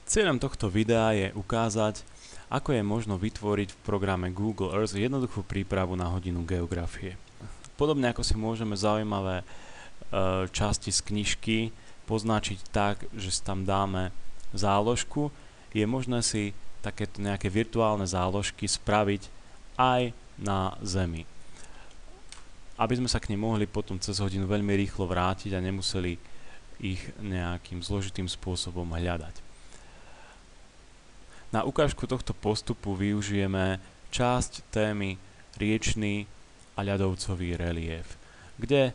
Cieľom tohto videa je ukázať, ako je možno vytvoriť v programe Google Earth jednoduchú prípravu na hodinu geografie. Podobne ako si môžeme zaujímavé časti z knižky poznačiť tak, že si tam dáme záložku, je možné si takéto nejaké virtuálne záložky spraviť aj na Zemi. Aby sme sa k nim mohli potom cez hodinu veľmi rýchlo vrátiť a nemuseli ich nejakým zložitým spôsobom hľadať. Na ukážku tohto postupu využijeme časť témy riečny a ľadovcový relief, kde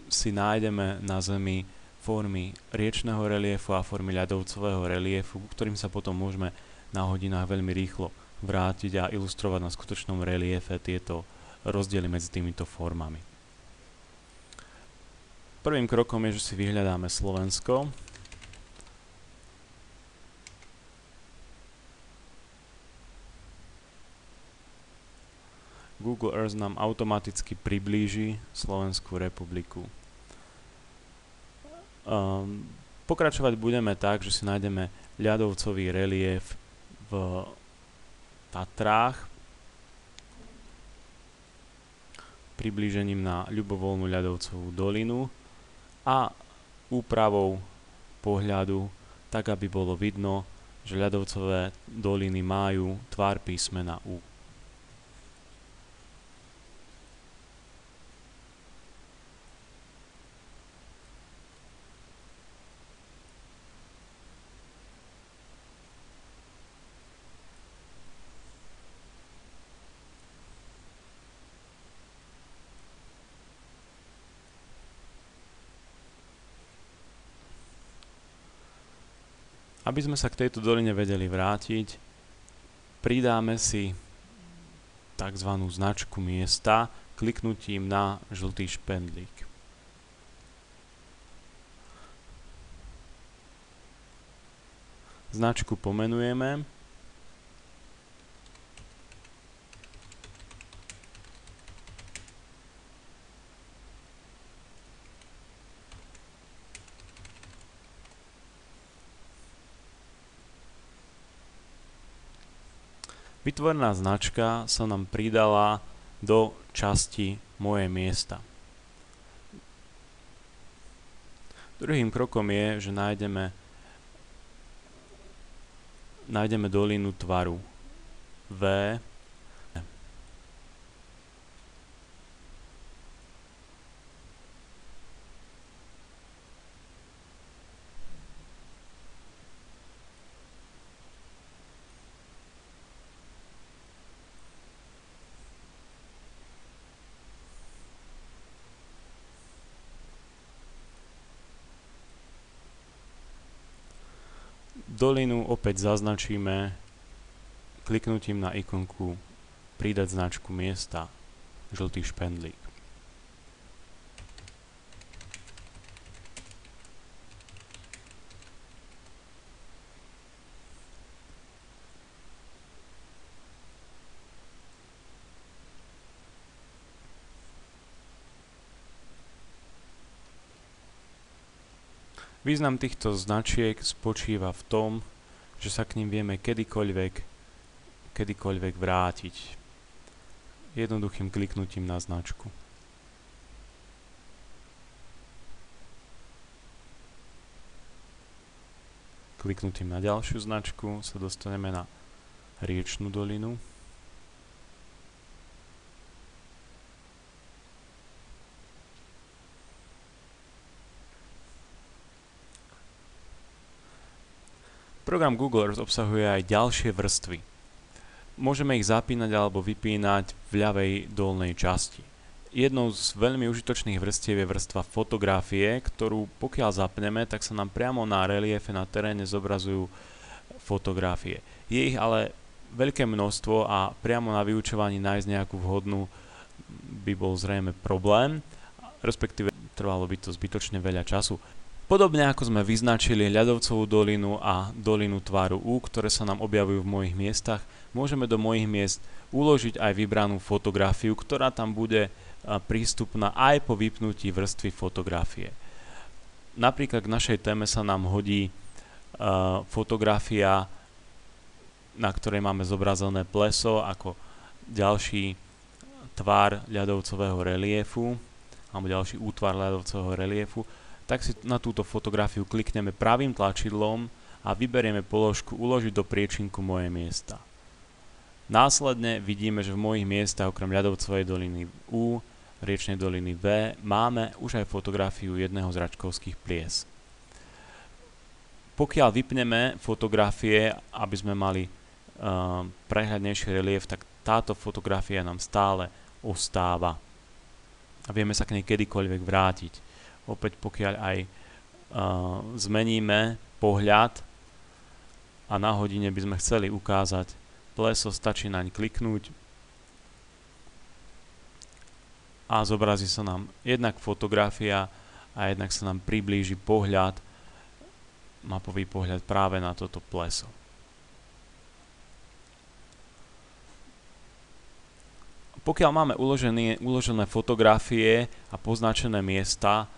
si nájdeme na Zemi formy riečneho reliefu a formy ľadovcového reliefu, ktorým sa potom môžeme na hodinách veľmi rýchlo vrátiť a ilustrovať na skutočnom reliefe tieto rozdiely medzi týmito formami. Prvým krokom je, že si vyhľadáme Slovensko. Google Earth nám automaticky priblíži Slovenskú republiku. Pokračovať budeme tak, že si nájdeme ľadovcový relief v Tatrách priblížením na ľubovoľnú ľadovcovú dolinu a úpravou pohľadu tak, aby bolo vidno, že ľadovcové doliny majú tvar písmena U. Aby sme sa k tejto doline vedeli vrátiť, pridáme si tzv. Značku miesta kliknutím na žltý špendlík. Značku pomenujeme . Vytvorená značka sa nám pridala do časti Moje miesta. Druhým krokom je, že nájdeme dolinu tvaru V. Dolinu opäť zaznačíme kliknutím na ikonku Pridať značku miesta, žltý špendlík. Význam týchto značiek spočíva v tom, že sa k nim vieme kedykoľvek vrátiť jednoduchým kliknutím na značku. Kliknutím na ďalšiu značku sa dostaneme na riečnu dolinu. Program Google Earth obsahuje aj ďalšie vrstvy. Môžeme ich zapínať alebo vypínať v ľavej dolnej časti. Jednou z veľmi užitočných vrstiev je vrstva fotografie, ktorú pokiaľ zapneme, tak sa nám priamo na reliefe na teréne zobrazujú fotografie. Je ich ale veľké množstvo a priamo na vyučovaní nájsť nejakú vhodnú by bol zrejme problém, respektíve trvalo by to zbytočne veľa času. Podobne ako sme vyznačili ľadovcovú dolinu a dolinu tvaru U, ktoré sa nám objavujú v mojich miestach, môžeme do mojich miest uložiť aj vybranú fotografiu, ktorá tam bude prístupná aj po vypnutí vrstvy fotografie. Napríklad k našej téme sa nám hodí fotografia, na ktorej máme zobrazené pleso ako ďalší tvar ľadovcového reliefu alebo ďalší útvar ľadovcového reliefu, tak si na túto fotografiu klikneme pravým tlačidlom a vyberieme položku uložiť do priečinku moje miesta. Následne vidíme, že v mojich miestach okrem ľadovcovej doliny U, riečnej doliny V máme už aj fotografiu jedného z račkovských plies. Pokiaľ vypneme fotografie, aby sme mali prehľadnejší relief, tak táto fotografia nám stále ostáva a vieme sa k nej kedykoľvek vrátiť. Opäť pokiaľ aj zmeníme pohľad a na hodine by sme chceli ukázať pleso, stačí naň kliknúť a zobrazí sa nám jednak fotografia a jednak sa nám priblíži pohľad, mapový pohľad práve na toto pleso. Pokiaľ máme uložené fotografie a poznačené miesta,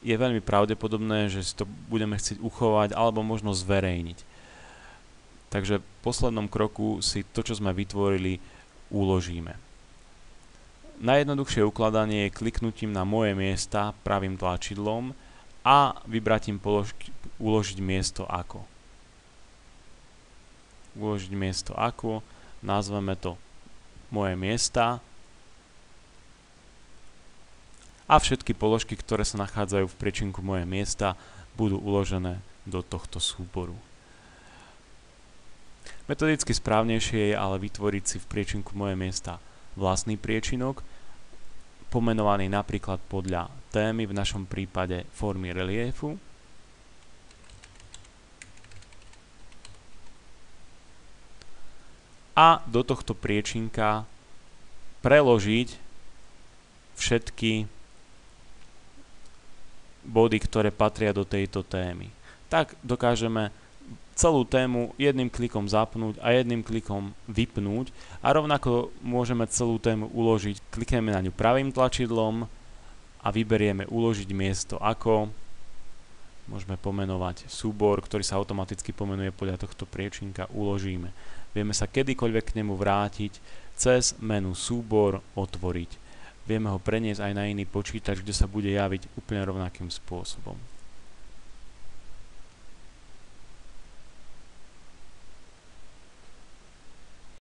je veľmi pravdepodobné, že si to budeme chcieť uchovať alebo možno zverejniť. Takže v poslednom kroku si to, čo sme vytvorili, uložíme. Najjednoduchšie ukladanie je kliknutím na moje miesta pravým tlačidlom a vybratím uložiť miesto ako. Uložiť miesto ako. Nazveme to moje miesta a všetky položky, ktoré sa nachádzajú v priečinku moje miesta, budú uložené do tohto súboru. Metodicky správnejšie je ale vytvoriť si v priečinku moje miesta vlastný priečinok, pomenovaný napríklad podľa témy, v našom prípade formy reliefu. A do tohto priečinka preložiť všetky body, ktoré patria do tejto témy. Tak dokážeme celú tému jedným klikom zapnúť a jedným klikom vypnúť a rovnako môžeme celú tému uložiť. Klikneme na ňu pravým tlačidlom a vyberieme uložiť miesto ako. Môžeme pomenovať súbor, ktorý sa automaticky pomenuje podľa tohto priečinka, uložíme. Vieme sa kedykoľvek k nemu vrátiť cez menu súbor otvoriť. Vieme ho preniesť aj na iný počítač, kde sa bude javiť úplne rovnakým spôsobom.